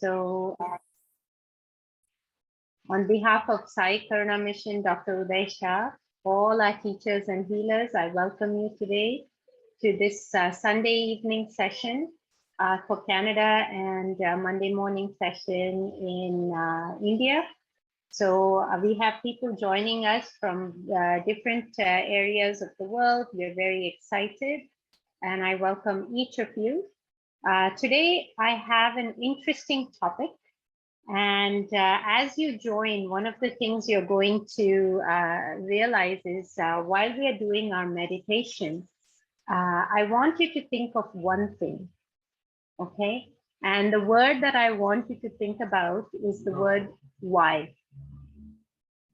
So on behalf of Sai Karuna Mission, Dr. Uday Shah, all our teachers and healers, I welcome you today to this Sunday evening session for Canada and Monday morning session in India. So we have people joining us from different areas of the world. We're very excited and I welcome each of you. Today, I have an interesting topic. And as you join, one of the things you're going to realize is while we are doing our meditation, I want you to think of one thing, okay? And the word that I want you to think about is the word why.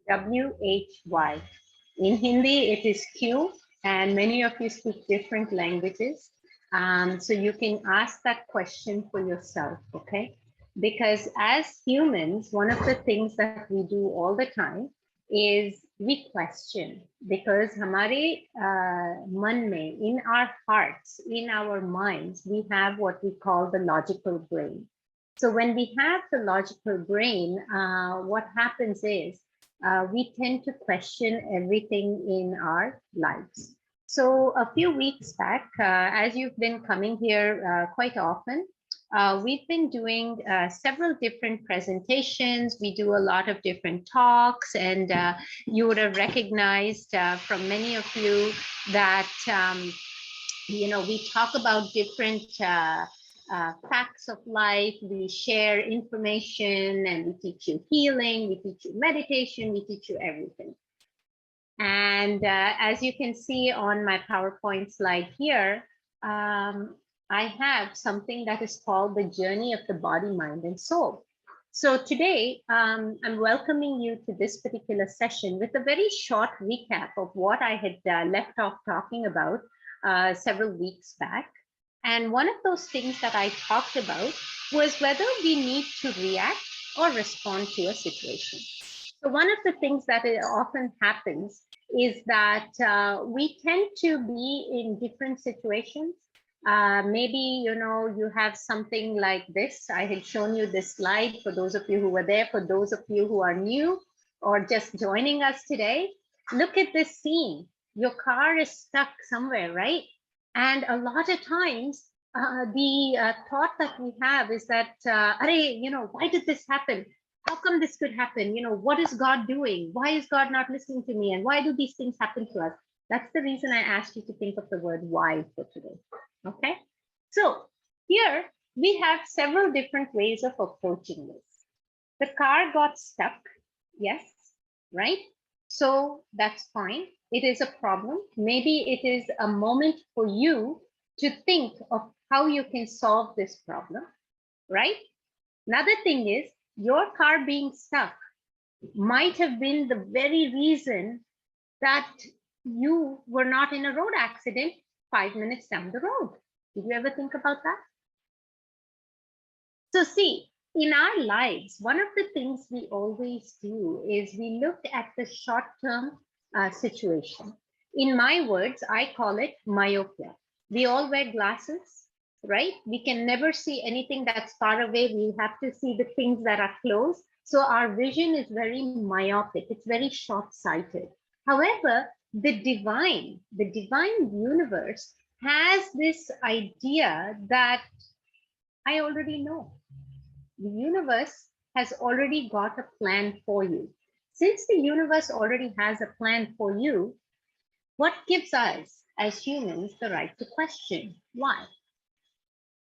W-H-Y. In Hindi, it is Q, and many of you speak different languages. So you can ask that question for yourself, okay? Because as humans, one of the things that we do all the time is we question, because hamare man mein, in our hearts, in our minds, we have what we call the logical brain. So when we have the logical brain, what happens is we tend to question everything in our lives. So a few weeks back, as you've been coming here quite often, we've been doing several different presentations. We do a lot of different talks, and you would have recognized from many of you that, we talk about different facts of life, we share information, and we teach you healing, we teach you meditation, we teach you everything. And as you can see on my PowerPoint slide here, I have something that is called the journey of the body, mind, and soul. So today, I'm welcoming you to this particular session with a very short recap of what I had left off talking about several weeks back. And one of those things that I talked about was whether we need to react or respond to a situation. So one of the things that often happens is that we tend to be in different situations. Maybe, you have something like this. I had shown you this slide for those of you who were there, for those of you who are new or just joining us today. Look at this scene. Your car is stuck somewhere, right? And a lot of times, the thought that we have is that, why did this happen? How come this could happen? What is God doing? Why is God not listening to me? And why do these things happen to us? That's the reason I asked you to think of the word why for today. Okay. So here we have several different ways of approaching this. The car got stuck. Yes. Right. So that's fine. It is a problem. Maybe it is a moment for you to think of how you can solve this problem, right? Another thing is your car being stuck might have been the very reason that you were not in a road accident 5 minutes down the road. Did you ever think about that? So see, in our lives, one of the things we always do is we look at the short-term situation. In my words, I call it myopia. We all wear glasses, right? We can never see anything that's far away. We have to see the things that are close. So our vision is very myopic. It's very short-sighted. However, the divine universe has this idea that I already know. The universe has already got a plan for you. Since the universe already has a plan for you, what gives us as humans the right to question why?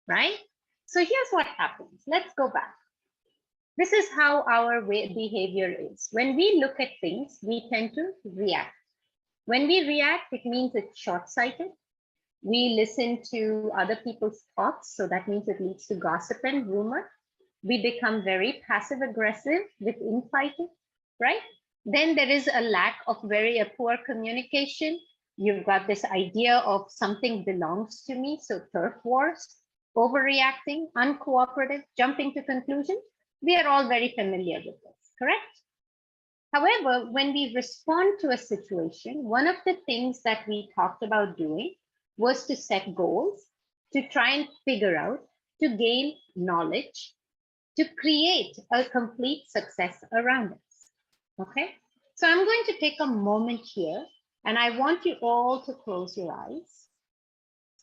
Right? So here's what happens. Let's go back. This is how our behavior is. When we look at things, we tend to react. When we react, it means it's short-sighted. We listen to other people's thoughts, so that means it leads to gossip and rumor. We become very passive-aggressive with infighting, right? Then there is a lack of very poor communication. You've got this idea of something belongs to me, so turf wars, overreacting, uncooperative, jumping to conclusions. We are all very familiar with this, correct? However, when we respond to a situation, one of the things that we talked about doing was to set goals, to try and figure out, to gain knowledge, to create a complete success around us. Okay, so I'm going to take a moment here and I want you all to close your eyes,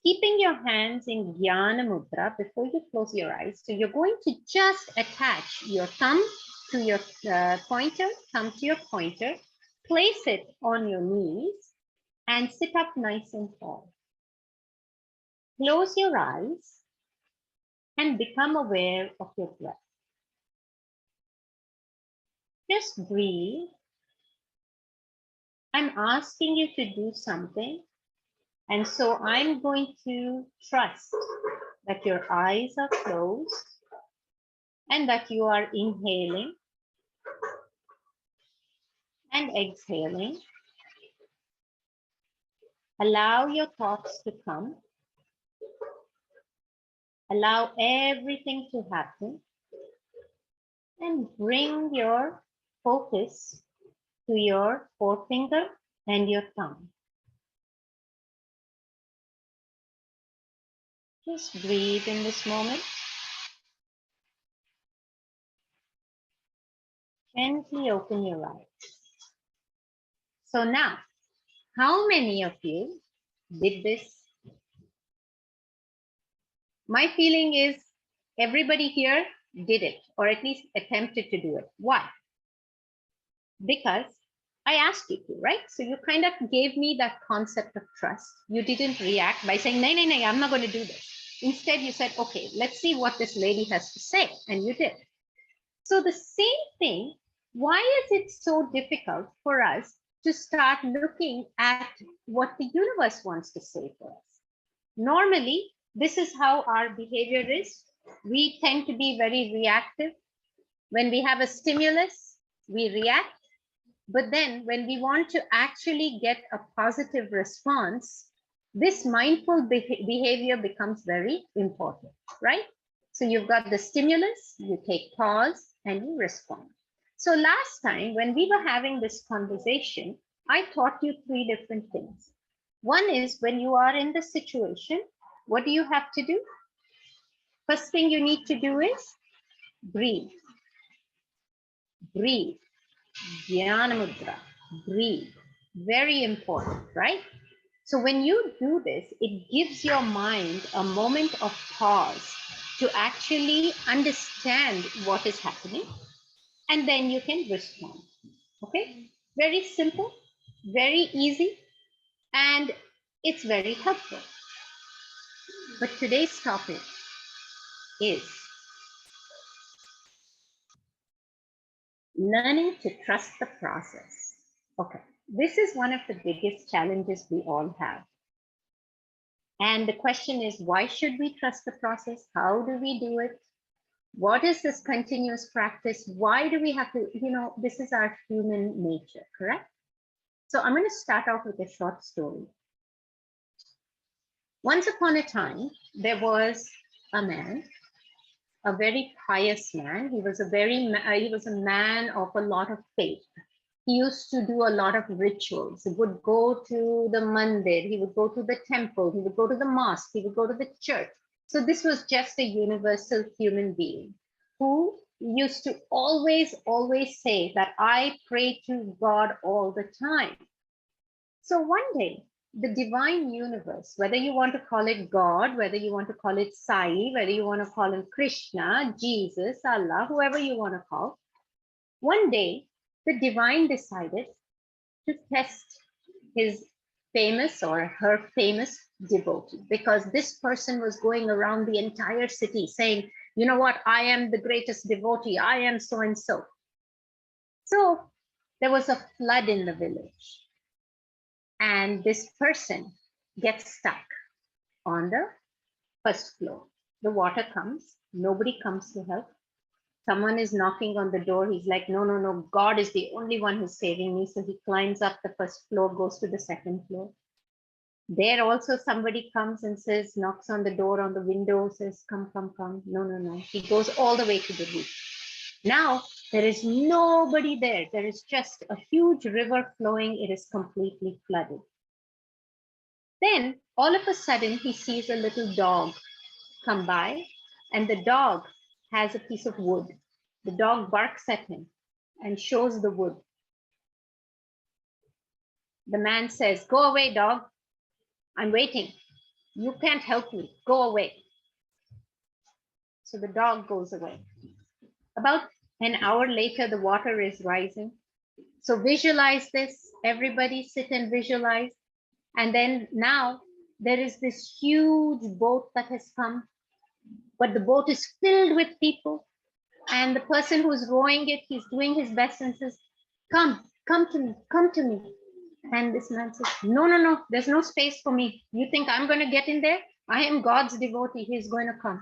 keeping your hands in Jnana Mudra before you close your eyes. So you're going to just attach your thumb to your pointer, thumb to your pointer, place it on your knees and sit up nice and tall. Close your eyes and become aware of your breath. Just breathe. I'm asking you to do something. And so I'm going to trust that your eyes are closed and that you are inhaling and exhaling. Allow your thoughts to come. Allow everything to happen. And bring your focus to your forefinger and your thumb. Just breathe in this moment. Gently open your eyes. So now, how many of you did this? My feeling is everybody here did it, or at least attempted to do it. Why? Because I asked you to, right? So you kind of gave me that concept of trust. You didn't react by saying, no, no, no, I'm not going to do this. Instead, you said, okay, let's see what this lady has to say. And you did. So the same thing, why is it so difficult for us to start looking at what the universe wants to say for us? Normally, this is how our behavior is. We tend to be very reactive. When we have a stimulus, we react. But then when we want to actually get a positive response, this mindful behavior becomes very important, right? So you've got the stimulus, you take pause and you respond. So last time when we were having this conversation, I taught you 3 different things. One is when you are in the situation, what do you have to do? First thing you need to do is breathe. Breathe. Jnana Mudra. Breathe. Very important, right? So when you do this, it gives your mind a moment of pause to actually understand what is happening, and then you can respond. Okay? Very simple, very easy, and it's very helpful. But today's topic is learning to trust the process. Okay, this is one of the biggest challenges we all have. And the question is, why should we trust the process? How do we do it? What is this continuous practice? Why do we have to, this is our human nature, correct? So I'm going to start off with a short story. Once upon a time, there was a man, a very pious man. He was a man of a lot of faith. He used to do a lot of rituals. He would go to the mandir, he would go to the temple, he would go to the mosque, he would go to the church. So this was just a universal human being who used to always say that I pray to God all the time. So one day, the divine universe, whether you want to call it God, whether you want to call it Sai, whether you want to call him Krishna, Jesus, Allah, whoever you want to call, one day, the divine decided to test his famous or her famous devotee, because this person was going around the entire city saying, you know what, I am the greatest devotee, I am so and so. So there was a flood in the village, and this person gets stuck on the first floor. The water comes, nobody comes to help. Someone is knocking on the door. He's like, no, no, no, God is the only one who's saving me. So he climbs up the first floor, goes to the second floor. There also somebody comes and says, knocks on the door, on the window, says, come, come, come. No, no, no. He goes all the way to the roof. Now there is nobody there. There is just a huge river flowing. It is completely flooded. Then all of a sudden he sees a little dog come by, and the dog has a piece of wood. The dog barks at him and shows the wood. The man says, "Go away, dog. I'm waiting. You can't help me. Go away." So the dog goes away. About an hour later, the water is rising. So visualize this. Everybody sit and visualize. And then now there is this huge boat that has come, but the boat is filled with people. And the person who's rowing it, he's doing his best and says, come to me, come to me. And this man says, no, no, no, there's no space for me. You think I'm going to get in there? I am God's devotee. He's going to come.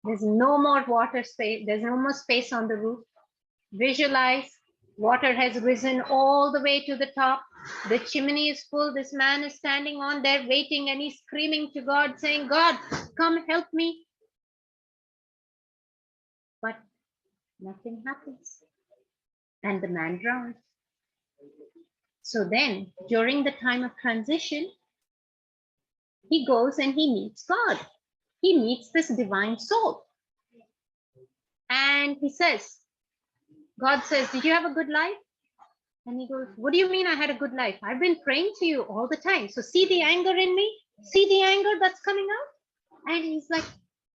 There's no more water space. There's no more space on the roof. Visualize. Water has risen all the way to the top. The chimney is full. This man is standing on there waiting, and he's screaming to God, saying, God, come help me. But nothing happens. And the man drowns. So then, during the time of transition, he goes and he meets God. He meets this divine soul. And he says, God says, did you have a good life? And he goes, what do you mean I had a good life? I've been praying to you all the time. So see the anger in me? See the anger that's coming out? And he's like,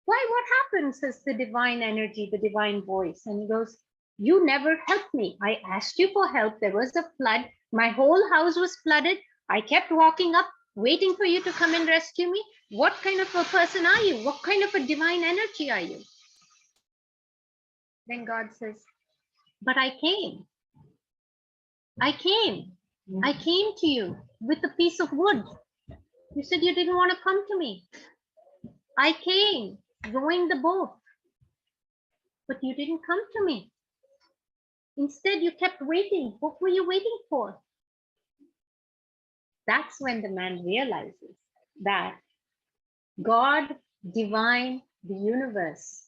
why, what happened? Says the divine energy, the divine voice. And he goes, you never helped me. I asked you for help. There was a flood. My whole house was flooded. I kept walking up, waiting for you to come and rescue me. What kind of a person are you? What kind of a divine energy are you? Then God says, but I came. I came to you with a piece of wood. You said you didn't want to come to me. I came rowing the boat, but you didn't come to me. Instead, you kept waiting. What were you waiting for? That's when the man realizes that God, divine, the universe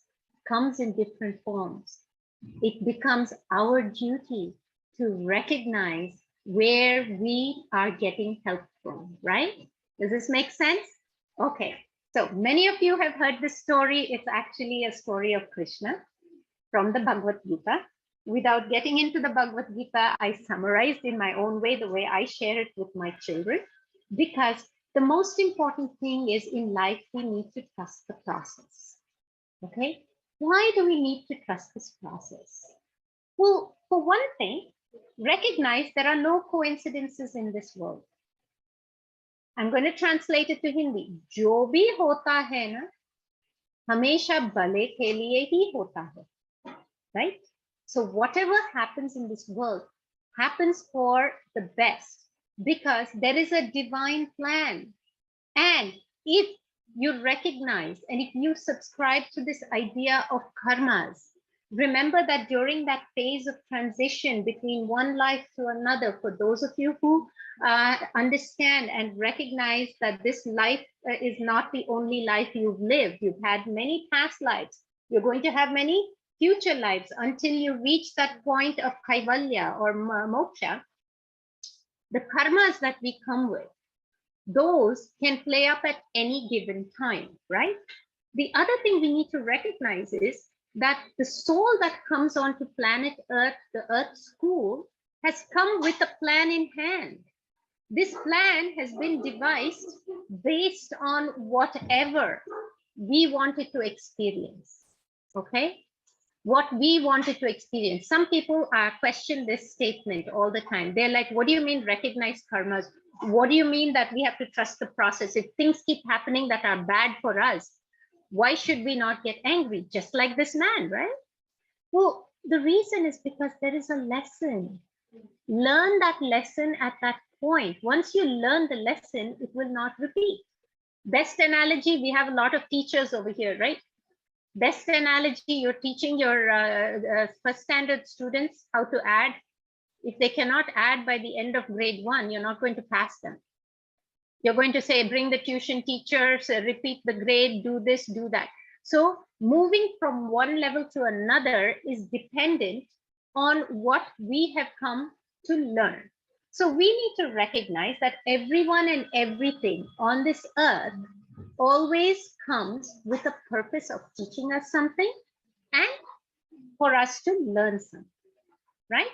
comes in different forms. It becomes our duty to recognize where we are getting help from, right? Does this make sense? Okay, so many of you have heard this story. It's actually a story of Krishna from the Bhagavad Gita. Without getting into the Bhagavad Gita, I summarized in my own way, the way I share it with my children, because the most important thing is in life, we need to trust the process, okay? Why do we need to trust this process? Well, for one thing, recognize there are no coincidences in this world. I'm going to translate it to Hindi. Jo bhi hota hai na, hamesha bale ke liye hi hota hai. Right? So whatever happens in this world happens for the best because there is a divine plan. And if you recognize and if you subscribe to this idea of karmas, remember that during that phase of transition between one life to another, for those of you who understand and recognize that this life is not the only life you've lived, you've had many past lives, you're going to have many future lives until you reach that point of kaivalya or moksha. The karmas that we come with, those can play up at any given time, right? The other thing we need to recognize is that the soul that comes onto planet Earth, the Earth school, has come with a plan in hand. This plan has been devised based on whatever we wanted to experience, okay? What we wanted to experience. Some people question this statement all the time. They're like, what do you mean recognize karmas? What do you mean that we have to trust the process? If things keep happening that are bad for us, why should we not get angry? Just like this man, right? Well, the reason is because there is a lesson. Learn that lesson at that point. Once you learn the lesson, it will not repeat. Best analogy, we have a lot of teachers over here, right? Best analogy, you're teaching your first standard students how to add. If they cannot add by the end of grade 1, you're not going to pass them. You're going to say, bring the tuition teachers, repeat the grade, do this, do that. So moving from one level to another is dependent on what we have come to learn. So we need to recognize that everyone and everything on this earth always comes with a purpose of teaching us something and for us to learn something, right?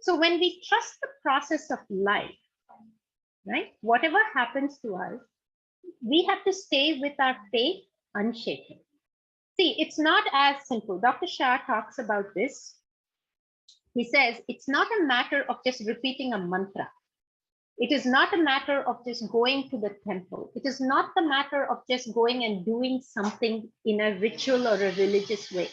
So when we trust the process of life, right, whatever happens to us, we have to stay with our faith unshaken. See, it's not as simple. Dr. Shah talks about this. He says it's not a matter of just repeating a mantra. It is not a matter of just going to the temple. It is not the matter of just going and doing something in a ritual or a religious way.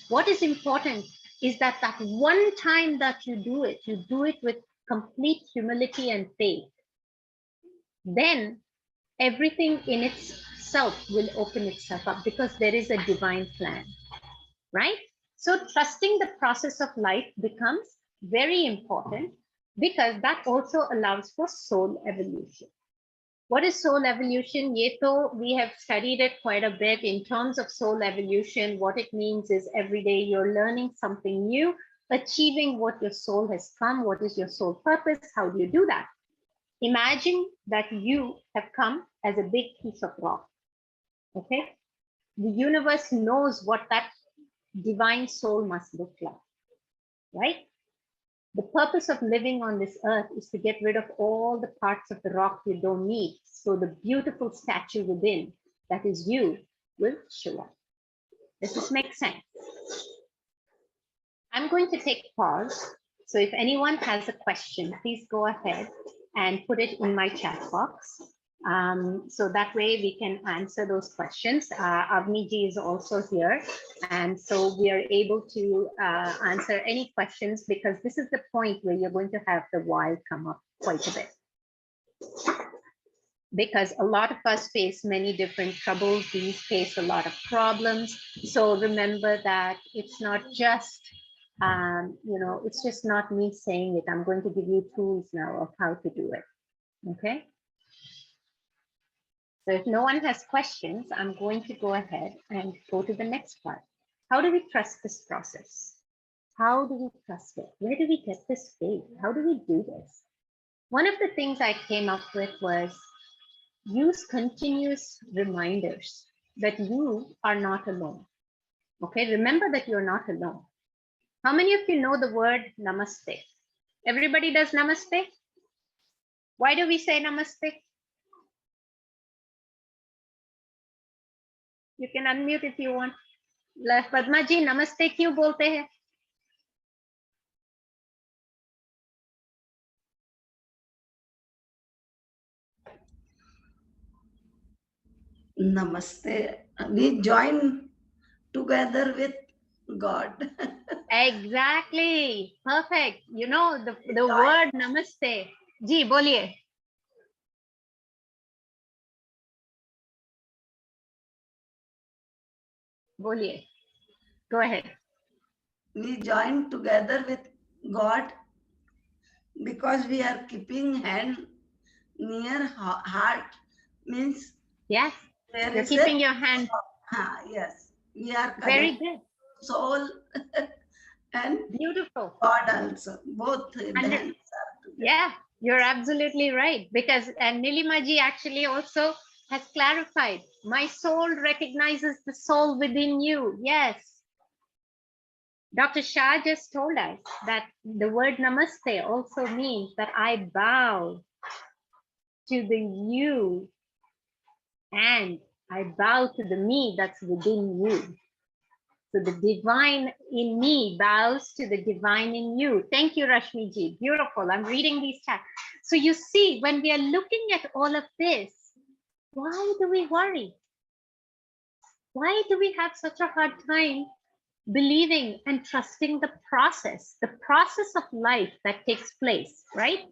What is important is that that one time that you do it with complete humility and faith. Then everything in itself will open itself up because there is a divine plan, right? So trusting the process of life becomes very important because that also allows for soul evolution. What is soul evolution? We have studied it quite a bit in terms of soul evolution. What it means is every day you're learning something new, achieving what your soul has come. What is your soul purpose? How do you do that? Imagine that you have come as a big piece of rock, okay? The universe knows what that divine soul must look like, right? The purpose of living on this earth is to get rid of all the parts of the rock you don't need. So the beautiful statue within, that is you, will show up. Does this make sense? I'm going to take pause. So if anyone has a question, please go ahead and put it in my chat box. So that way we can answer those questions. Avni ji is also here. And so we are able to answer any questions because this is the point where you're going to have the why come up quite a bit. Because a lot of us face many different troubles. These face a lot of problems. So remember that it's not just, it's just not me saying it. I'm going to give you tools now of how to do it. Okay. So if no one has questions, I'm going to go ahead and go to the next part. How do we trust this process? How do we trust it? Where do we get this faith? How do we do this? One of the things I came up with was use continuous reminders that you are not alone. Okay, remember that you're not alone. How many of you know the word namaste? Everybody does namaste? Why do we say namaste? You can unmute if you want. Padma ji, namaste क्यों बोलते हैं? Namaste. We join together with God. Exactly. Perfect. You know, the word namaste. Ji, बोलिए. बोलिए. Go ahead. We join together with God because we are keeping hand near heart. Means yes, you're keeping your hand. Yes, we are Very connected good. Soul and beautiful. God also. Both the hands are together. Yeah, you're absolutely right. Because and Nilimaji actually also has clarified. My soul recognizes the soul within you. Yes. Dr. Shah just told us that the word namaste also means that I bow to the you and I bow to the me that's within you. So the divine in me bows to the divine in you. Thank you, Rashmi ji. Beautiful. I'm reading these chats. So you see, when we are looking at all of this, why do we worry? Why do we have such a hard time believing and trusting the process of life that takes place, right?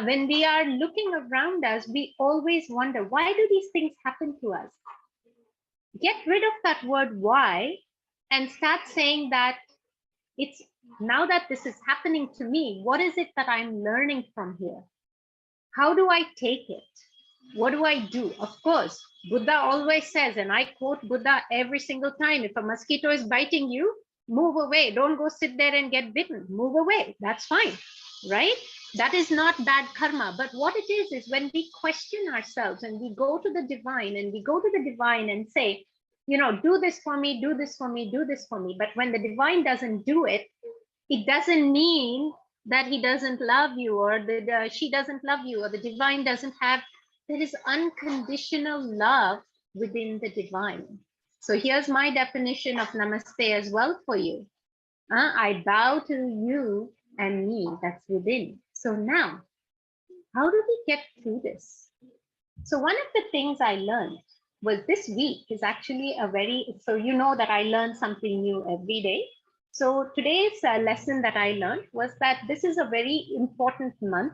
When we are looking around us, we always wonder, why do these things happen to us? Get rid of that word why and start saying that it's now that this is happening to me, what is it that I'm learning from here? How do I take it? What do I do? Of course, Buddha always says, and I quote Buddha every single time, if a mosquito is biting you, move away. Don't go sit there and get bitten. Move away. That's fine, right? That is not bad karma. But what it is when we question ourselves and we go to the divine and say, do this for me, do this for me, do this for me. But when the divine doesn't do it, it doesn't mean that he doesn't love you, or she doesn't love you, or the divine doesn't have. There is unconditional love within the divine. So here's my definition of namaste as well for you. I bow to you and me that's within. So now, how do we get through this? So one of the things I learned was this week is actually so you know that I learn something new every day. So today's lesson that I learned was that this is a very important month.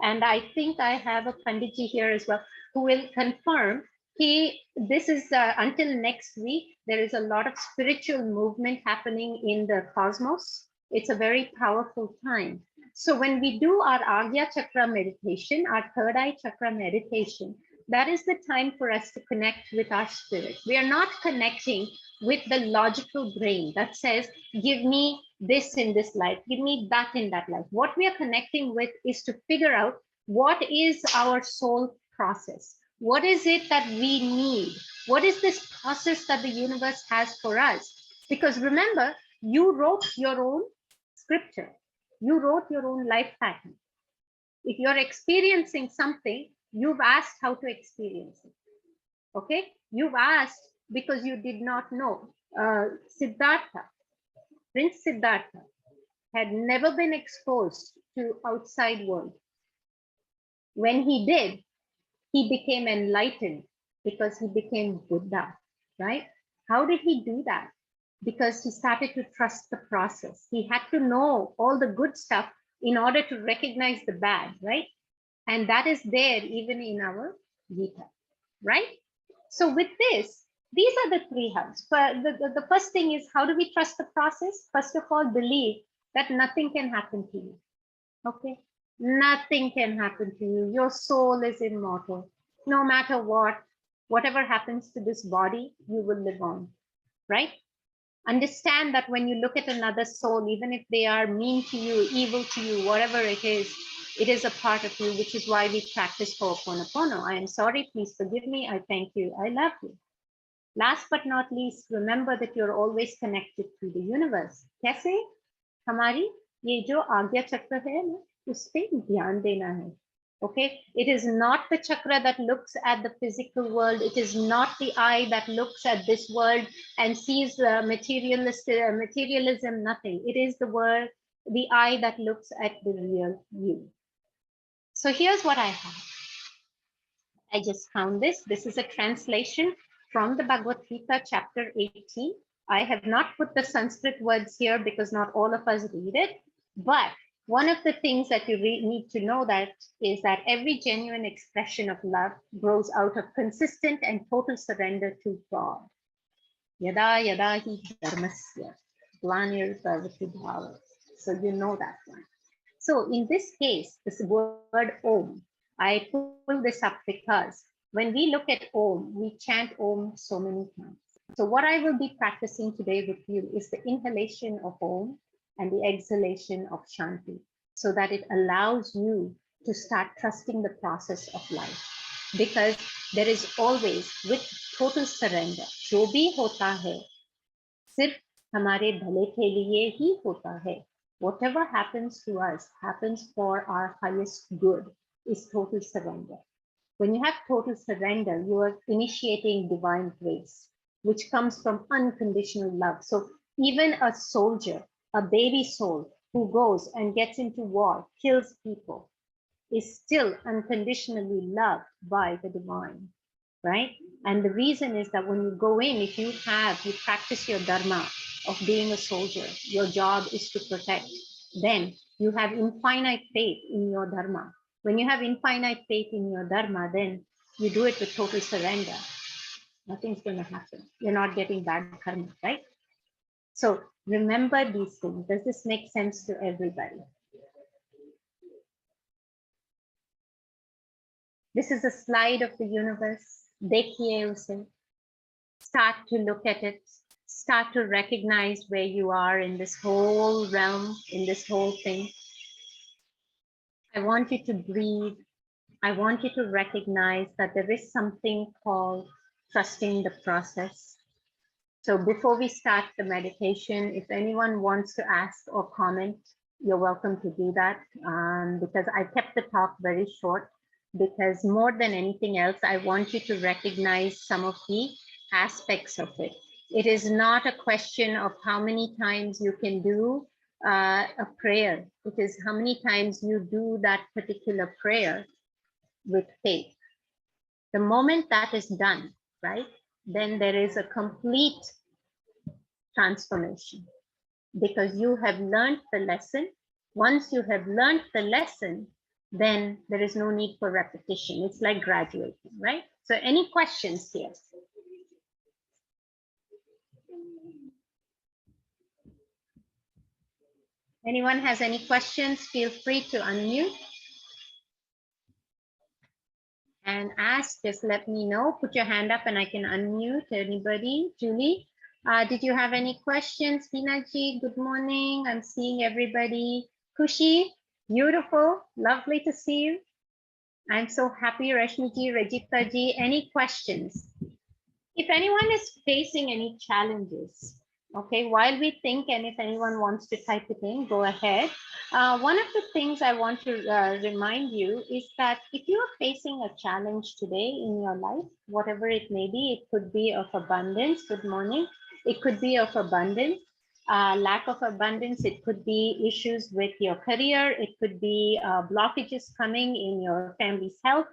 And I think I have a Panditji here as well who will confirm this is until next week, there is a lot of spiritual movement happening in the cosmos. It's a very powerful time. So when we do our Agya Chakra meditation, our third eye chakra meditation, that is the time for us to connect with our spirit. We are not connecting with the logical brain that says, give me this in this life, give me that in that life. What we are connecting with is to figure out what is our soul process. What is it that we need? What is this process that the universe has for us? Because remember, you wrote your own scripture. You wrote your own life pattern. If you're experiencing something, you've asked how to experience it. Okay? You've asked because you did not know. Siddhartha, Prince Siddhartha, had never been exposed to outside world. When he did, he became enlightened because he became Buddha, right? How did he do that? Because he started to trust the process. He had to know all the good stuff in order to recognize the bad, right? And that is there even in our Gita, right? So with this, these are the three hubs. But the first thing is, how do we trust the process? First of all, believe that nothing can happen to you, okay? Nothing can happen to you. Your soul is immortal. No matter what, whatever happens to this body, you will live on, right? Understand that when you look at another soul, even if they are mean to you, evil to you, whatever it is a part of you, which is why we practice Ho'oponopono. I am sorry, please forgive me. I thank you. I love you. Last but not least, remember that you're always connected to the universe. कैसे? हमारी ये जो आज्ञा चक्र है ना, उस पे ध्यान देना है. Okay, it is not the chakra that looks at the physical world. It is not the eye that looks at this world and sees materialism, nothing. It is the eye that looks at the real you. So here's what I have. I just found this. This is a translation from the Bhagavad Gita, chapter 18. I have not put the Sanskrit words here because not all of us read it, but one of the things that you need to know that is that every genuine expression of love grows out of consistent and total surrender to God. Yada yada hi dharmasya glanir bhavati bhava. So you know that one. So in this case, this word Om, I pull this up because when we look at Om, we chant Om so many times. So what I will be practicing today with you is the inhalation of Om and the exhalation of Shanti, so that it allows you to start trusting the process of life. Because there is always, with total surrender, जो भी होता है, सिर्फ हमारे भले के लिए ही होता है. Whatever happens to us happens for our highest good, is total surrender. When you have total surrender, you are initiating divine grace, which comes from unconditional love. So even a soldier, a baby soul who goes and gets into war, kills people, is still unconditionally loved by the divine, right? And the reason is that when you go in, if you practice your dharma of being a soldier, your job is to protect, then you have infinite faith in your dharma. When you have infinite faith in your dharma, then you do it with total surrender. Nothing's going to happen. You're not getting bad karma, right? So remember these things. Does this make sense to everybody? This is a slide of the universe. देखिए उसे. Start to look at it. Start to recognize where you are in this whole realm, in this whole thing. I want you to breathe. I want you to recognize that there is something called trusting the process. So before we start the meditation, if anyone wants to ask or comment, you're welcome to do that, because I kept the talk very short, because more than anything else, I want you to recognize some of the aspects of it. It is not a question of how many times you can do a prayer. It is how many times you do that particular prayer with faith. The moment that is done, right, then there is a complete transformation, because you have learned the lesson. Once you have learned the lesson, then there is no need for repetition. It's like graduating, right? So any questions here? Anyone has any questions, feel free to unmute and ask. Just let me know. Put your hand up and I can unmute anybody. Julie, did you have any questions? Hinaji, good morning. I'm seeing everybody. Kushi, beautiful. Lovely to see you. I'm so happy. Rashmiji, Rajita ji, any questions? If anyone is facing any challenges, okay, while we think, and if anyone wants to type it in, go ahead. One of the things I want to remind you is that if you are facing a challenge today in your life, whatever it may be, it could be of abundance. Good morning. It could be of abundance, lack of abundance. It could be issues with your career. It could be blockages coming in your family's health,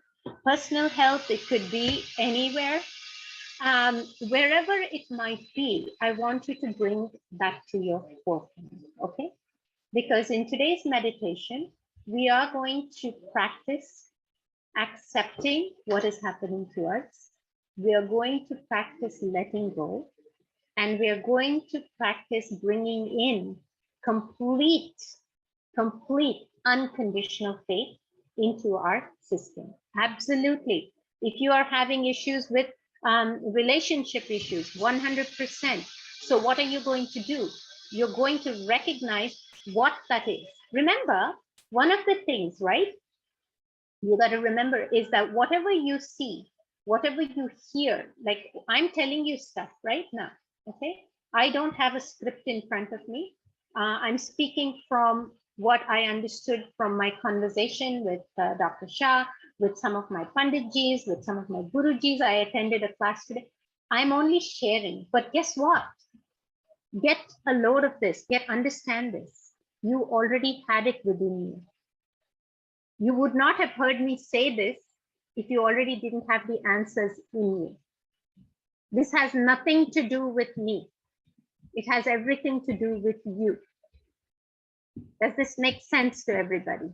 personal health. It could be anywhere. Wherever it might be, I want you to bring that to your forefront, okay? Because in today's meditation, we are going to practice accepting what is happening to us. We are going to practice letting go, and we are going to practice bringing in complete unconditional faith into our system. Absolutely. If you are having issues with relationship issues, 100%. So what are you going to do? You're going to recognize what that is. Remember, one of the things, right, you got to remember is that whatever you see, whatever you hear, like I'm telling you stuff right now, okay? I don't have a script in front of me. I'm speaking from what I understood from my conversation with Dr. Shah, with some of my Panditjis, with some of my Gurujis. I attended a class today. I'm only sharing, but guess what? Get a load of this, understand this. You already had it within you. You would not have heard me say this if you already didn't have the answers in you. This has nothing to do with me. It has everything to do with you. Does this make sense to everybody?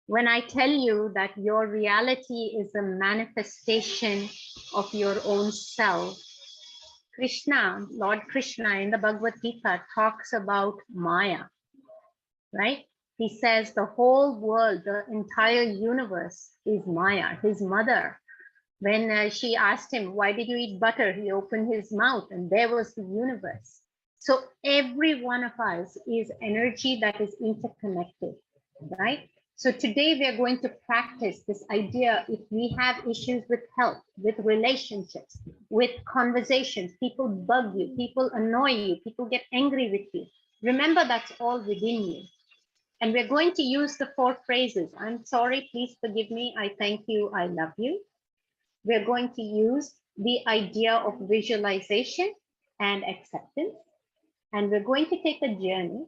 When I tell you that your reality is a manifestation of your own self, Krishna, Lord Krishna in the Bhagavad Gita talks about Maya, right? He says the whole world, the entire universe is Maya, his mother. When she asked him, why did you eat butter? He opened his mouth and there was the universe. So every one of us is energy that is interconnected, right? So today we are going to practice this idea. If we have issues with health, with relationships, with conversations, people bug you, people annoy you, people get angry with you. Remember, that's all within you. And we're going to use the 4 phrases. I'm sorry, please forgive me. I thank you, I love you. We're going to use the idea of visualization and acceptance. And we're going to take a journey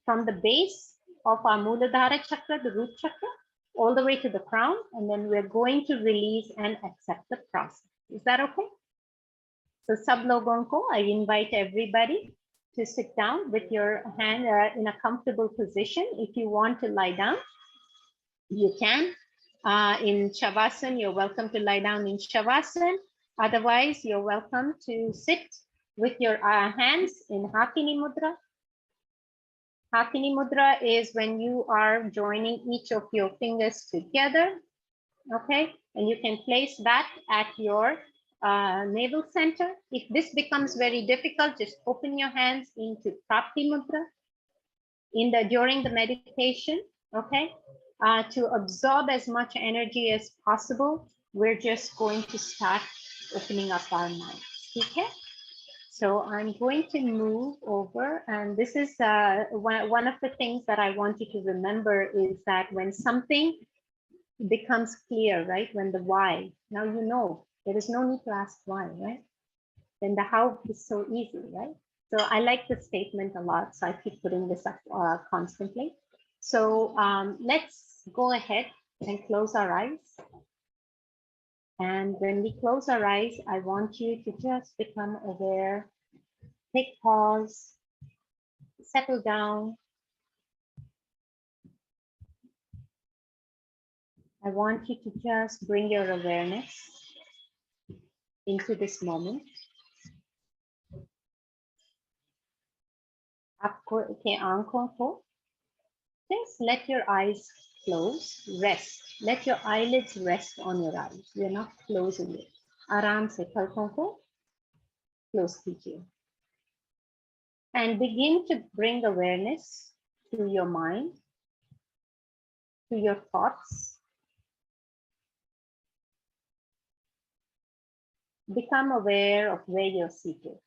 from the base of our Muladhara chakra, the root chakra, all the way to the crown. And then we're going to release and accept the process. Is that okay? So sab logon ko, I invite everybody to sit down with your hand in a comfortable position. If you want to lie down, you can. In Shavasana, you're welcome to lie down in Shavasana. Otherwise, you're welcome to sit with your hands in Hakini Mudra. Hakini Mudra is when you are joining each of your fingers together, okay? And you can place that at your navel center. If this becomes very difficult, just open your hands into Prapti Mudra during the meditation, okay? To absorb as much energy as possible, we're just going to start opening up our minds, okay? So I'm going to move over, and this is one of the things that I want you to remember is that when something becomes clear, right? When the why, now you know, there is no need to ask why, right? Then the how is so easy, right? So I like this statement a lot, so I keep putting this up constantly. So let's go ahead and close our eyes. And when we close our eyes, I want you to just become aware, take pause, settle down. I want you to just bring your awareness into this moment. आपको के आंखों को just let your eyes close, rest. Let your eyelids rest on your eyes. You're not closing it. आराम से पलकों को close कीजिए. And begin to bring awareness to your mind, to your thoughts. Become aware of where you're seated.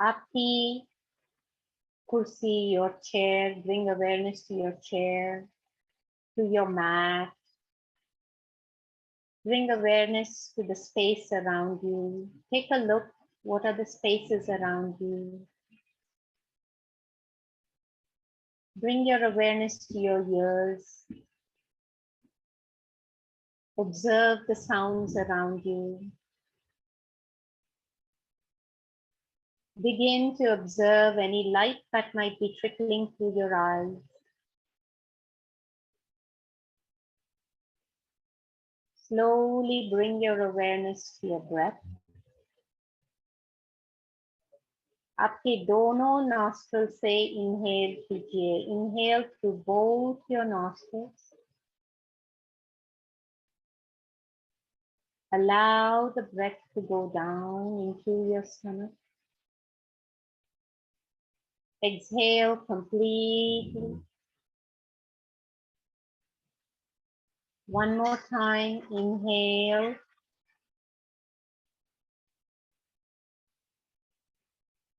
आपकी kursi, your chair, bring awareness to your chair, to your mat. Bring awareness to the space around you. Take a look. What are the spaces around you? Bring your awareness to your ears. Observe the sounds around you. Begin to observe any light that might be trickling through your eyes. Slowly bring your awareness to your breath. आपके दोनों nostrils से inhale कीजिए. Inhale through both your nostrils. Allow the breath to go down into your stomach. Exhale completely. One more time, inhale.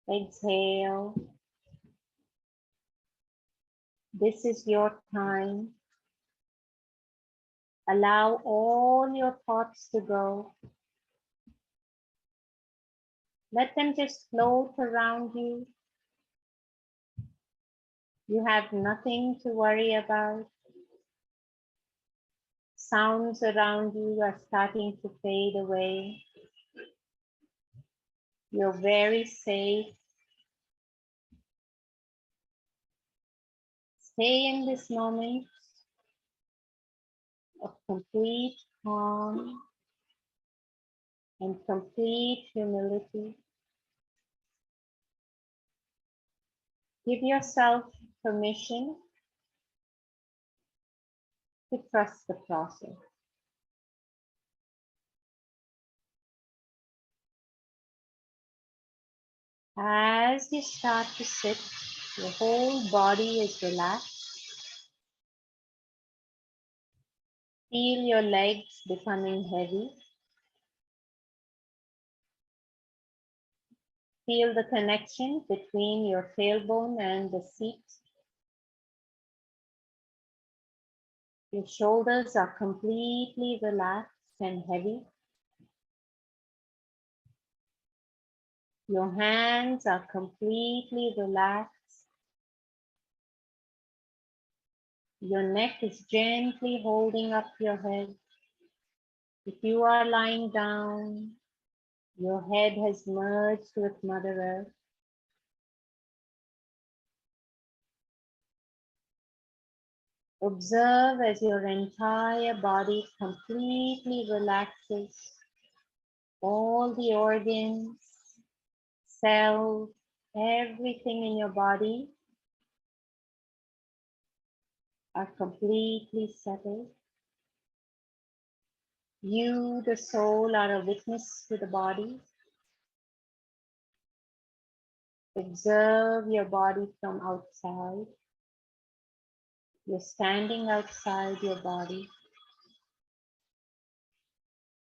Exhale. This is your time. Allow all your thoughts to go. Let them just float around you. You have nothing to worry about. Sounds around you are starting to fade away. You're very safe. Stay in this moment of complete calm and complete humility. Give yourself permission to trust the process. As you start to sit, your whole body is relaxed. Feel your legs becoming heavy. Feel the connection between your tailbone and the seat. Your shoulders are completely relaxed and heavy. Your hands are completely relaxed. Your neck is gently holding up your head. If you are lying down, your head has merged with Mother Earth. Observe as your entire body completely relaxes. All the organs, cells, everything in your body are completely settled. You, the soul, are a witness to the body. Observe your body from outside. You're standing outside your body.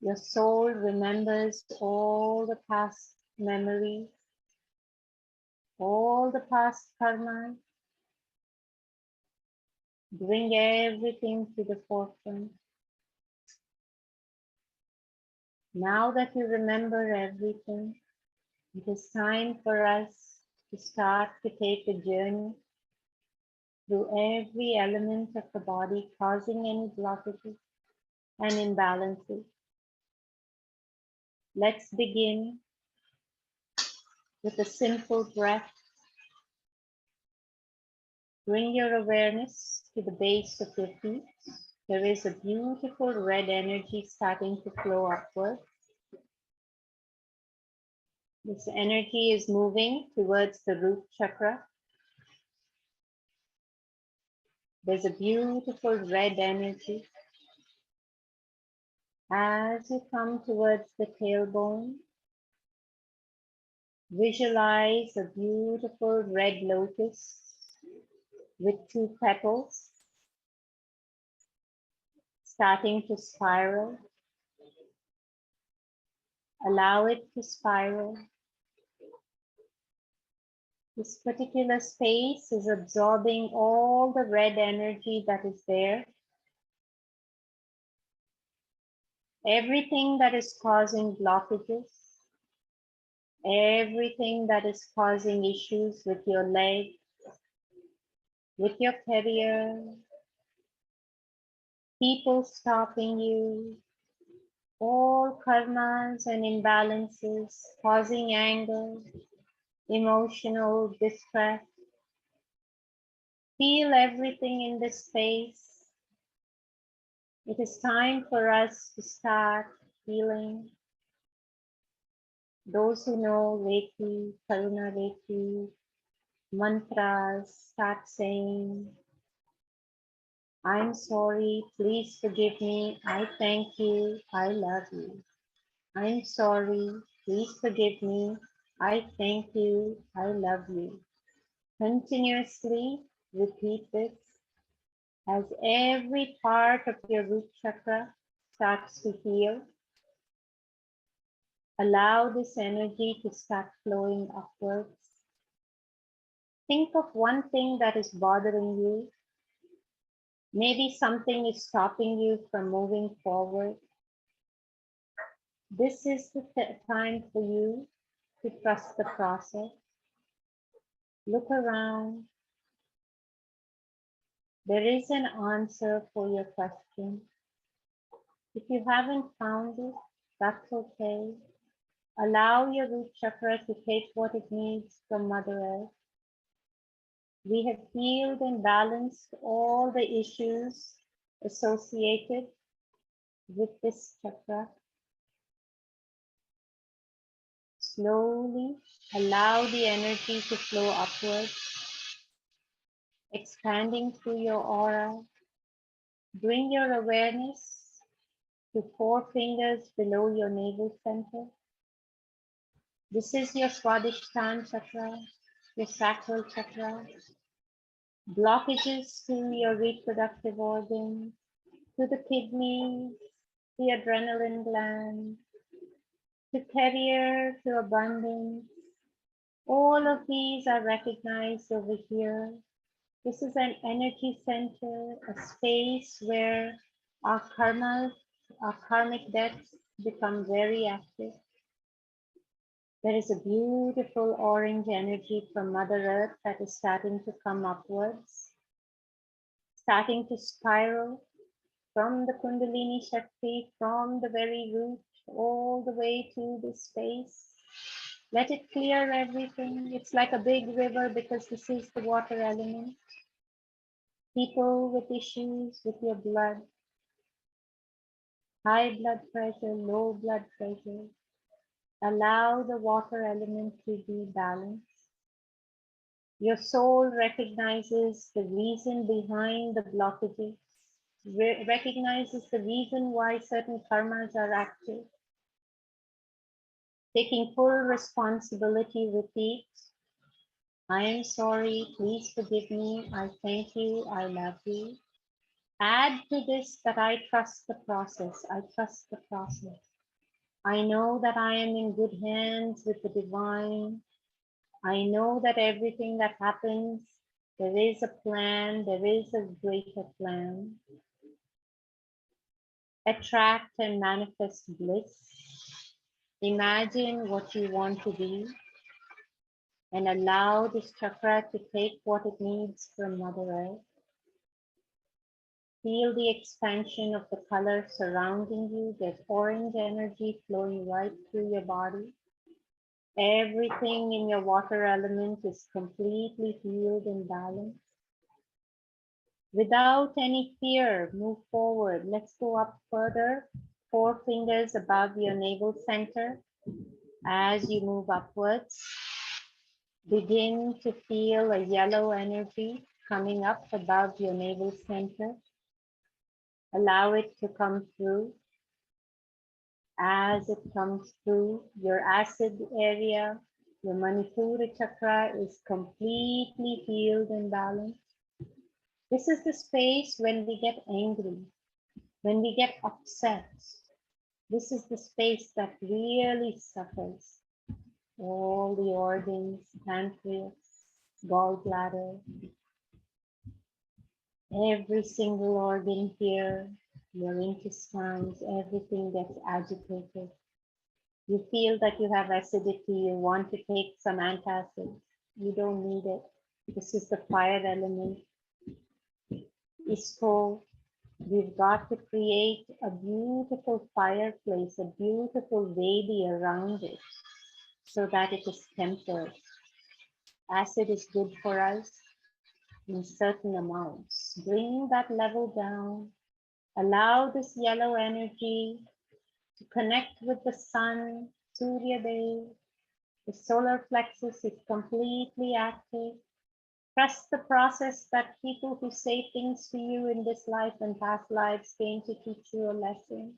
Your soul remembers all the past memories, all the past karmas. Bring everything to the forefront. Now that you remember everything, it is time for us to start to take a journey through every element of the body, causing any blockages and imbalances. Let's begin with a simple breath. Bring your awareness to the base of your feet. There is a beautiful red energy starting to flow upward. This energy is moving towards the root chakra. There's a beautiful red energy. As you come towards the tailbone, visualize a beautiful red lotus with two petals starting to spiral. Allow it to spiral. This particular space is absorbing all the red energy that is there. Everything that is causing blockages, everything that is causing issues with your leg, with your career, people stopping you, all karmas and imbalances causing anger, emotional distress. Feel everything in this space. It is time for us to start healing. Those who know Reiki, Karuna Reiki, mantras, start saying, I'm sorry, please forgive me, I thank you, I love you. I'm sorry, please forgive me, I thank you, I love you. Continuously repeat this as every part of your root chakra starts to heal. Allow this energy to start flowing upwards. Think of one thing that is bothering you. Maybe something is stopping you from moving forward. This is the time for you to trust the process. Look around. There is an answer for your question. If you haven't found it, that's okay. Allow your root chakra to take what it needs from Mother Earth. We have healed and balanced all the issues associated with this chakra. Slowly allow the energy to flow upwards, expanding through your aura. Bring your awareness to 4 fingers below your navel center. This is your Swadhisthana chakra, your sacral chakra. Blockages to your reproductive organs, to the kidneys, the adrenaline gland, to career, to abundance. All of these are recognized over here. This is an energy center, a space where our karmas, our karmic debts become very active. There is a beautiful orange energy from Mother Earth that is starting to come upwards, starting to spiral from the Kundalini Shakti, from the very root, all the way to the space. Let it clear everything. It's like a big river because this is the water element. People with issues with your blood, high blood pressure, low blood pressure, allow the water element to be balanced. Your soul recognizes the reason behind the blockages, recognizes the reason why certain karmas are active. Taking full responsibility, repeat, I am sorry, please forgive me, I thank you, I love you. Add to this that I trust the process, I trust the process. I know that I am in good hands with the divine. I know that everything that happens, there is a plan, there is a greater plan. Attract and manifest bliss. Imagine what you want to be and allow this chakra to take what it needs from Mother Earth. Feel the expansion of the color surrounding you. There's orange energy flowing right through your body. Everything in your water element is completely healed and balanced. Without any fear, move forward. Let's go up further. 4 fingers above your navel center. As you move upwards, begin to feel a yellow energy coming up above your navel center. Allow it to come through. As it comes through, your acid area, your Manipura chakra is completely healed and balanced. This is the space when we get angry, when we get upset. This is the space that really suffers. All the organs, pancreas, gallbladder, every single organ here, your intestines, everything gets agitated. You feel that you have acidity, you want to take some antacid. You don't need it. This is the fire element. ISCO, we've got to create a beautiful fireplace, a beautiful baby around it so that it is tempered. Acid is good for us in certain amounts. Bring that level down. Allow this yellow energy to connect with the sun, Surya Dev. The solar plexus is completely active. Trust the process that people who say things to you in this life and past lives came to teach you a lesson.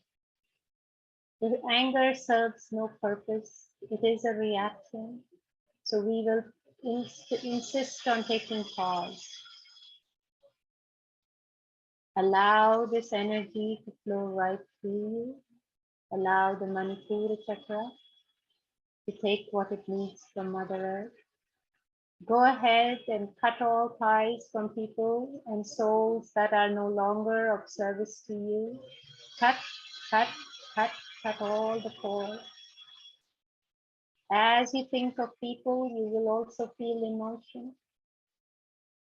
The anger serves no purpose. It is a reaction. So we will insist on taking pause. Allow this energy to flow right through you. Allow the Manipura chakra to take what it needs from Mother Earth. Go ahead and cut all ties from people and souls that are no longer of service to you. Cut, cut, cut, cut all the cords. As you think of people, you will also feel emotion,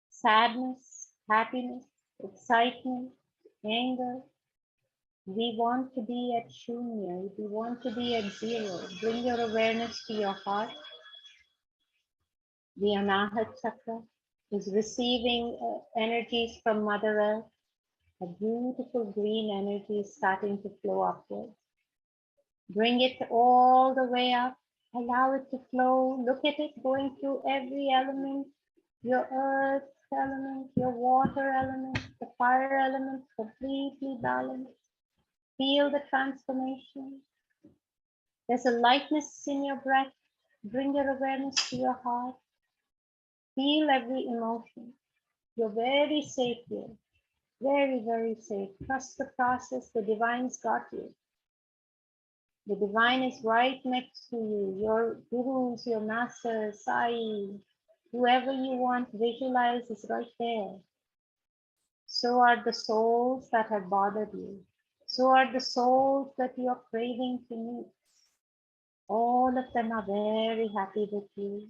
sadness, happiness, excitement, anger. We want to be at shunya. We want to be at zero. Bring your awareness to your heart. The Anahat chakra is receiving energies from Mother Earth. A beautiful green energy is starting to flow upwards. Bring it all the way up. Allow it to flow. Look at it going through every element. Your earth element, your water element, the fire element, completely balanced. Feel the transformation. There's a lightness in your breath. Bring your awareness to your heart. Feel every emotion. You're very safe here. Very, very safe. Trust the process. The divine's got you. The divine is right next to you. Your gurus, your masters, sai, whoever you want, visualize is right there. So are the souls that have bothered you. So are the souls that you are craving to meet. All of them are very happy with you.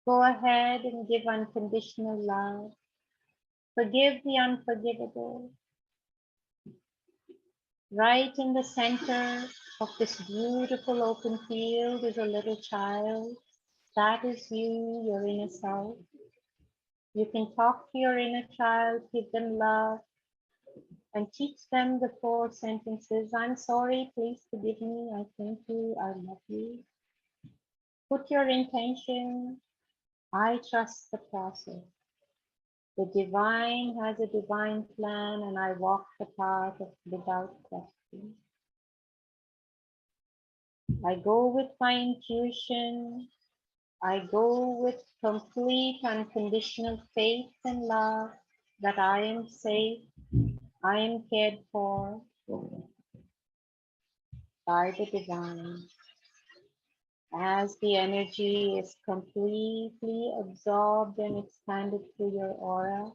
Go ahead and give unconditional love. Forgive the unforgivable. Right in the center of this beautiful open field is a little child. That is you, your inner self. You can talk to your inner child, give them love, and teach them the 4 sentences. I'm sorry, please forgive me, I thank you, I love you. Put your intention, I trust the process. The divine has a divine plan and I walk the path without question. I go with my intuition. I go with complete unconditional faith and love that I am safe, I am cared for. by the divine. As the energy is completely absorbed and expanded through your aura,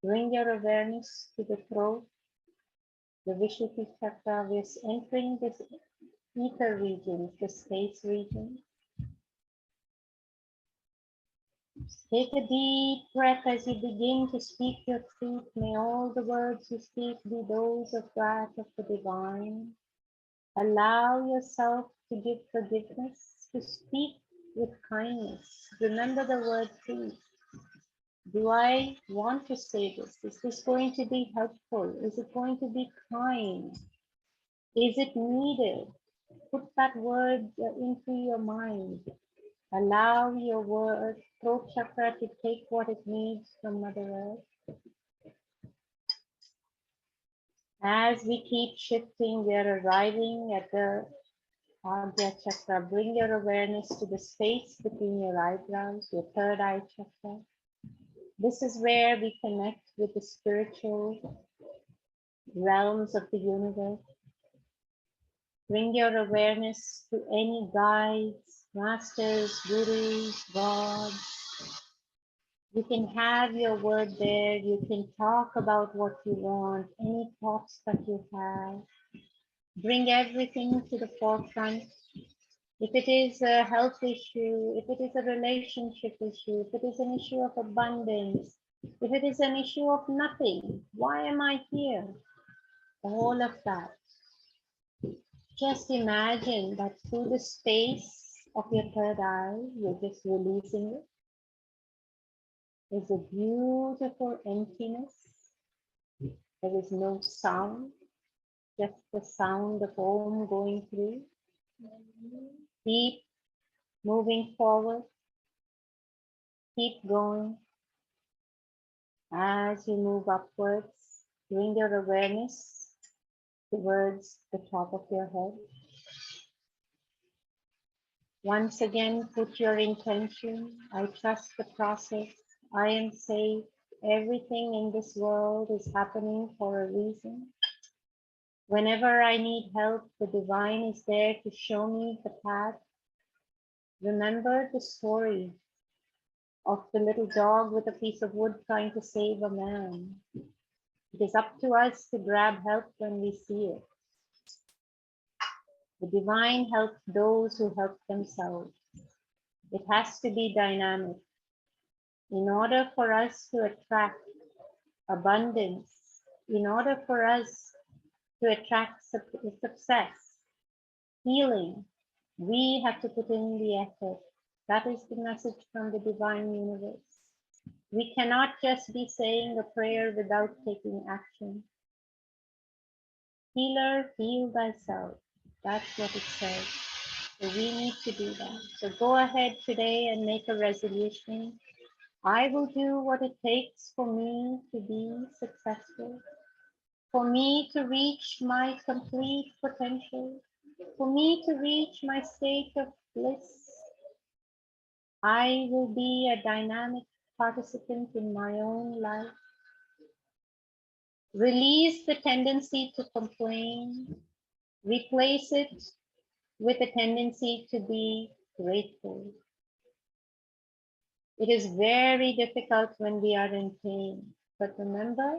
bring your awareness to the throat, the Vishuddhi chakra. We're entering this ether region, the space region. Take a deep breath as you begin to speak your truth. May all the words you speak be those of that of the divine. Allow yourself to give forgiveness, to speak with kindness. Remember the word truth. Do I want to say this? Is this going to be helpful? Is it going to be kind? Is it needed? Put that word into your mind. Allow your word, throat chakra, to take what it needs from Mother Earth. As we keep shifting, we are arriving at the Agya chakra. Bring your awareness to the space between your eyebrows, your third eye chakra. This is where we connect with the spiritual realms of the universe. Bring your awareness to any guides, masters, gurus, gods. You can have your word there. You can talk about what you want, any thoughts that you have. Bring everything to the forefront. If it is a health issue, if it is a relationship issue, if it is an issue of abundance, if it is an issue of nothing, why am I here? All of that. Just imagine that through the space of your third eye, you're just releasing it. There's a beautiful emptiness. There is no sound, just the sound of Om going through. Keep moving forward. Keep going. As you move upwards, bring your awareness towards the top of your head. Once again, put your intention. I trust the process. I am safe. Everything in this world is happening for a reason. Whenever I need help, the divine is there to show me the path. Remember the story of the little dog with a piece of wood trying to save a man. It is up to us to grab help when we see it. The divine helps those who help themselves. It has to be dynamic. In order for us to attract abundance, in order for us to attract success, healing, we have to put in the effort. That is the message from the divine universe. We cannot just be saying a prayer without taking action. Healer, heal thyself. That's what it says. So we need to do that. So go ahead today and make a resolution. I will do what it takes for me to be successful, for me to reach my complete potential, for me to reach my state of bliss. I will be a dynamic participant in my own life. Release the tendency to complain, replace it with a tendency to be grateful. It is very difficult when we are in pain, but remember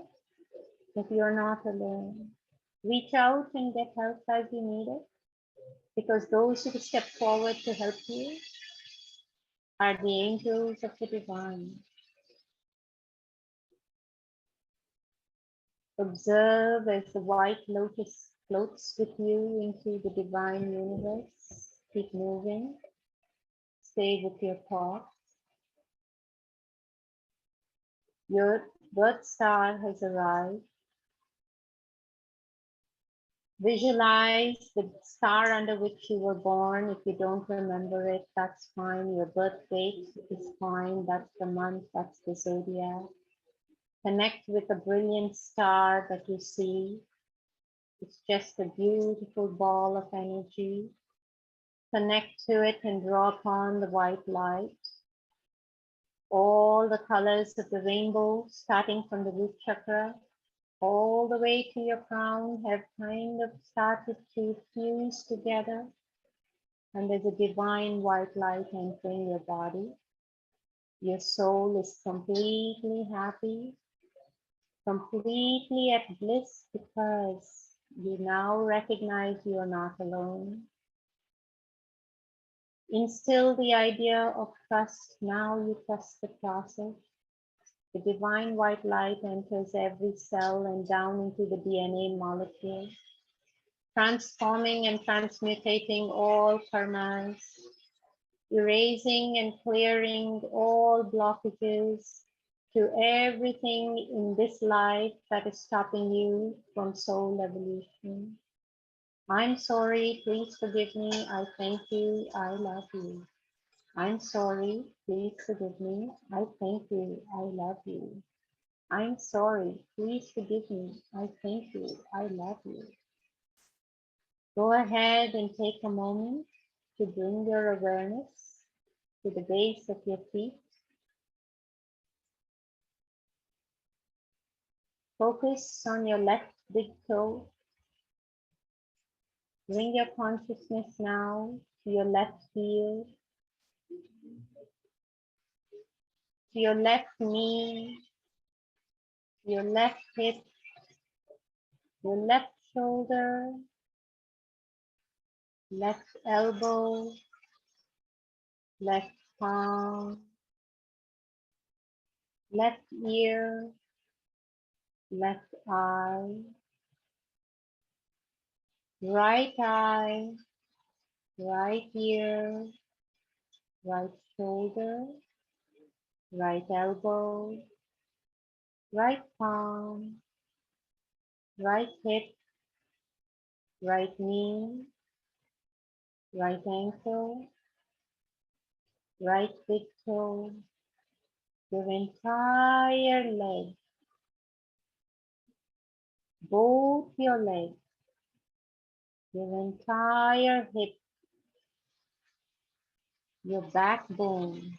that you are not alone. Reach out and get help as you need it, because those who step forward to help you are the angels of the divine. Observe as the white lotus floats with you into the divine universe. Keep moving. Stay with your thoughts. Your birth star has arrived. Visualize the star under which you were born. If you don't remember it, that's fine. Your birth date is fine. That's the month, that's the zodiac. Connect with the brilliant star that you see. It's just a beautiful ball of energy. Connect to it and draw upon the white light. All the colors of the rainbow, starting from the root chakra, all the way to your crown have kind of started to fuse together, and there's a divine white light entering your body. Your soul is completely happy, completely at bliss because you now recognize you are not alone. Instill the idea of trust. Now you trust the process. The divine white light enters every cell and down into the DNA molecule, transforming and transmutating all karmas, erasing and clearing all blockages to everything in this life that is stopping you from soul evolution. I'm sorry, please forgive me. I thank you. I love you. I'm sorry, please forgive me. I thank you. I love you. I'm sorry, please forgive me. I thank you. I love you. Go ahead and take a moment to bring your awareness to the base of your feet. Focus on your left big toe. Bring your consciousness now to your left heel, to your left knee, your left hip, your left shoulder, left elbow, left palm, left ear, left eye, right eye, right ear, right shoulder, right elbow, right palm, right hip, right knee, right ankle, right big toe, your entire leg, both your legs, your entire hip, your backbone,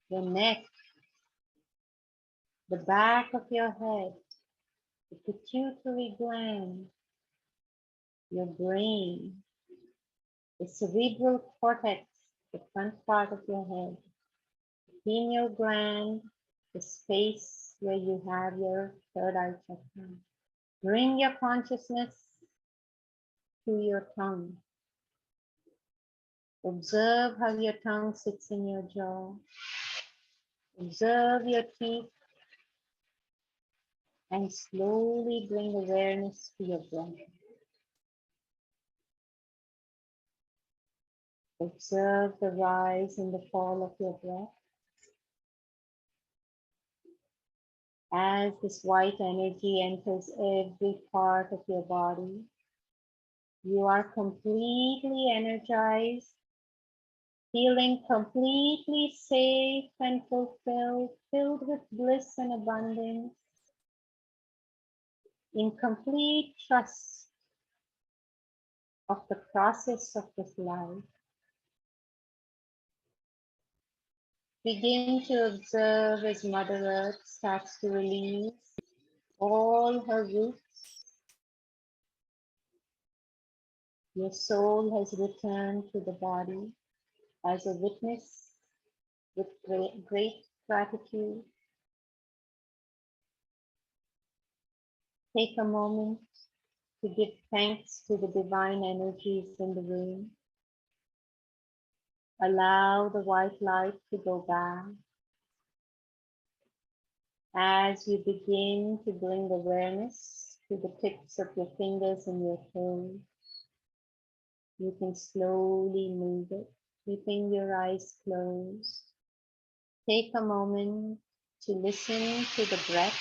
your neck, the back of your head, the pituitary gland, your brain, the cerebral cortex, the front part of your head, the pineal gland, the space where you have your third eye chakra. Bring your consciousness to your tongue. Observe how your tongue sits in your jaw. Observe your teeth and slowly bring awareness to your breath. Observe the rise and the fall of your breath. As this white energy enters every part of your body, you are completely energized, feeling completely safe and fulfilled, filled with bliss and abundance, in complete trust of the process of this life. Begin to observe as Mother Earth starts to release all her roots. Your soul has returned to the body as a witness with great gratitude. Take a moment to give thanks to the divine energies in the room. Allow the white light to go back. As you begin to bring awareness to the tips of your fingers and your toes, you can slowly move it, keeping your eyes closed. Take a moment to listen to the breath.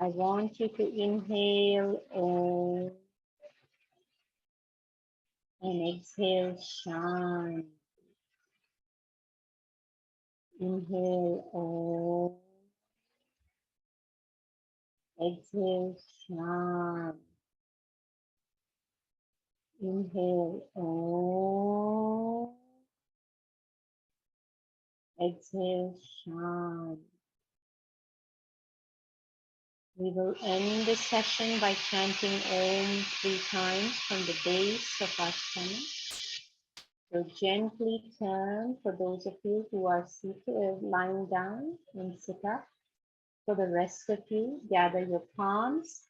I want you to inhale Om and exhale Shan. Inhale Om, exhale Shan. Inhale Om, exhale Shan. We will end this session by chanting Om 3 times from the base of our stomach. So gently turn for those of you who are seated, lying down, and sit up. For the rest of you, gather your palms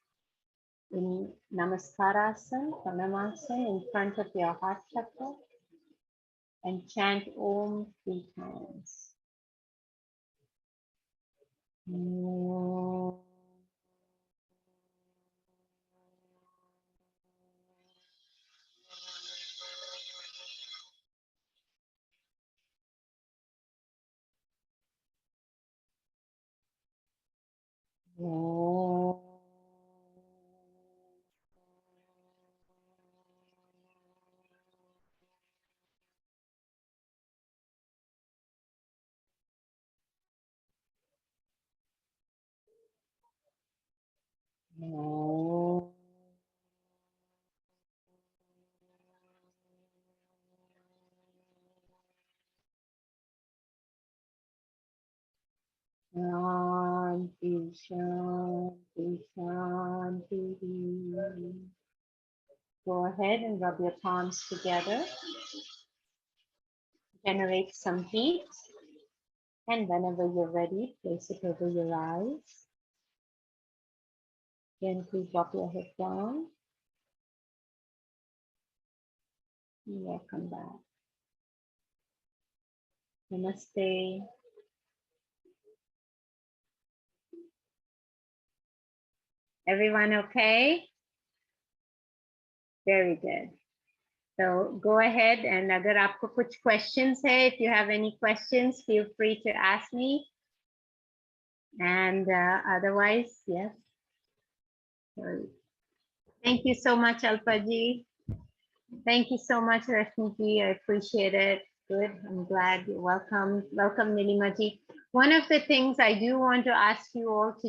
in Namaskarasana, Pranamasana, in front of your heart chakra, and chant Om 3 times. Om. Om. Om. Shanti, shanti, shanti. Go ahead and rub your palms together. Generate some heat. And whenever you're ready, place it over your eyes. Gently drop your head down. Welcome back. Namaste. Everyone okay? Very good. So go ahead, and अगर आपको कुछ questions है, if you have any questions, feel free to ask me. And otherwise, yes. So, thank you so much, Alpaji. Thank you so much, Rashmiji. I appreciate it. Good. I'm glad you're welcome. Welcome, Nilimaji. One of the things I do want to ask you all to